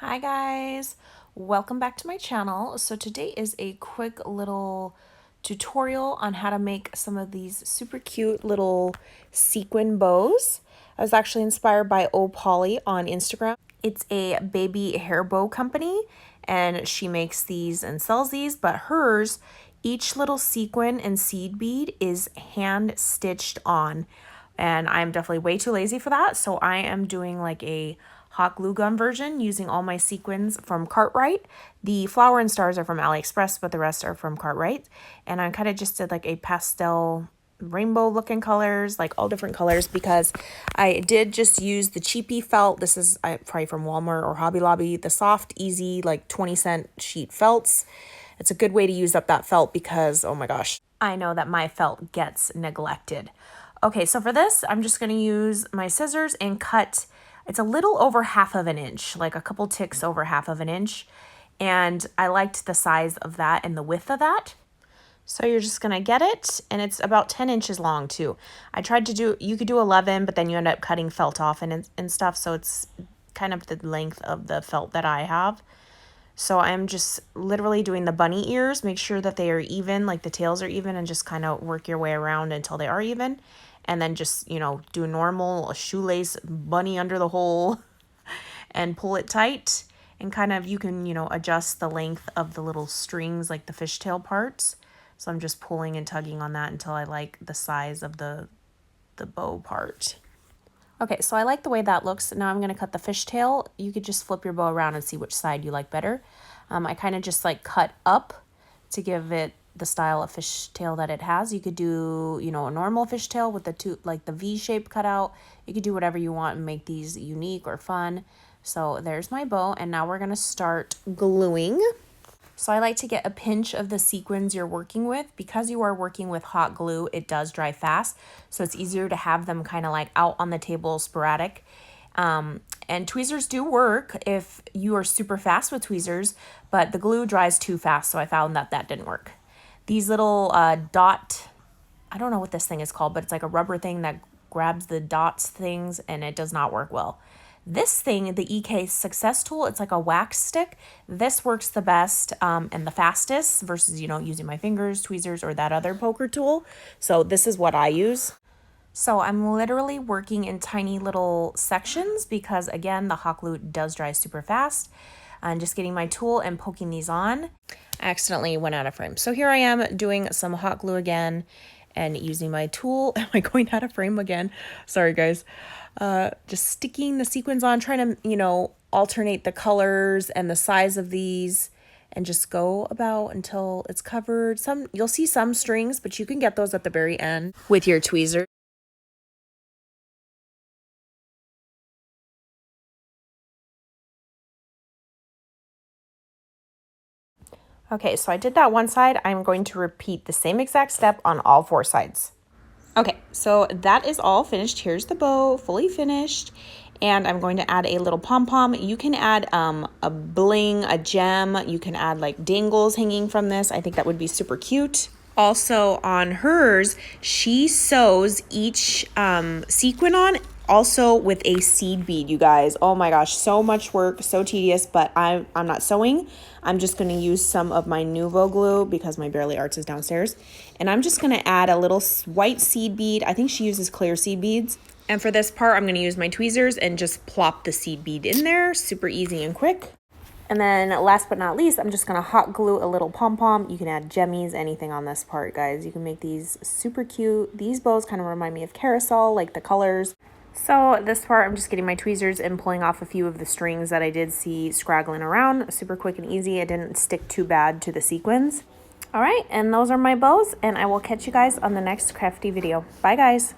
Hi guys, welcome back to my channel. So today is a quick little tutorial on how to make some of these super cute little sequin bows. I was actually inspired by Polly on Instagram. It's a baby hair bow company and she makes these and sells these, but hers, each little sequin and seed bead is hand stitched on. And I'm definitely way too lazy for that. So I am doing like a hot glue gun version using all my sequins from Cartwright. The flower and stars are from AliExpress, but the rest are from Cartwright. And I kind of just did like a pastel rainbow looking colors, like all different colors, because I did just use the cheapy felt. This is probably from Walmart or Hobby Lobby, the soft, easy, like 20-cent sheet felts. It's a good way to use up that felt because, oh my gosh, I know that my felt gets neglected. Okay, so for this, I'm just going to use my scissors and cut, it's a little over 1/2 of an inch, like a couple ticks over 1/2 of an inch. And I liked the size of that and the width of that. So you're just going to get it, and it's about 10 inches long too. I tried to do, you could do 11, but then you end up cutting felt off and stuff, so it's kind of the length of the felt that I have. So I'm just literally doing the bunny ears, make sure that they are even, like the tails are even, and just kind of work your way around until they are even. And then just, you know, do a shoelace bunny under the hole and pull it tight. And kind of, you can, you know, adjust the length of the little strings, like the fishtail parts. So I'm just pulling and tugging on that until I like the size of the bow part. Okay, so I like the way that looks. Now I'm going to cut the fishtail. You could just flip your bow around and see which side you like better. I kind of just like cut up to give it the style of fishtail that it has. You could do, you know, a normal fishtail with the V shape cut out. You could do whatever you want and make these unique or fun. So there's my bow, and now we're going to start gluing. So I like to get a pinch of the sequins you're working with. Because you are working with hot glue, it does dry fast. So it's easier to have them kind of like out on the table sporadic. And tweezers do work if you are super fast with tweezers, but the glue dries too fast. So I found that that didn't work. These little dot, I don't know what this thing is called, but it's like a rubber thing that grabs the dots things, and it does not work well. This thing, the EK Success Tool, it's like a wax stick. This works the best and the fastest versus, you know, using my fingers, tweezers, or that other poker tool. So this is what I use. So I'm literally working in tiny little sections because, again, the hot glue does dry super fast. I'm just getting my tool and poking these on. I accidentally went out of frame. So here I am doing some hot glue again and using my tool. Am I going out of frame again? Sorry, guys. Just sticking the sequins on, trying to, you know, alternate the colors and the size of these, and just go about until it's covered. You'll see some strings, but you can get those at the very end with your tweezer. Okay, so I did that one side. I'm going to repeat the same exact step on all 4 sides. Okay, so that is all finished. Here's the bow, fully finished. And I'm going to add a little pom-pom. You can add a bling, a gem. You can add like dangles hanging from this. I think that would be super cute. Also on hers, she sews each sequin on also with a seed bead, you guys. Oh my gosh, so much work, so tedious, but I'm not sewing. I'm just going to use some of my Nuvo glue because my Barely Arts is downstairs. And I'm just going to add a little white seed bead. I think she uses clear seed beads. And for this part, I'm going to use my tweezers and just plop the seed bead in there. Super easy and quick. And then last but not least, I'm just going to hot glue a little pom-pom. You can add jemmies, anything on this part, guys. You can make these super cute. These bows kind of remind me of carousel, like the colors. So this part, I'm just getting my tweezers and pulling off a few of the strings that I did see scraggling around. Super quick and easy. It didn't stick too bad to the sequins. All right, and those are my bows, and I will catch you guys on the next crafty video. Bye, guys.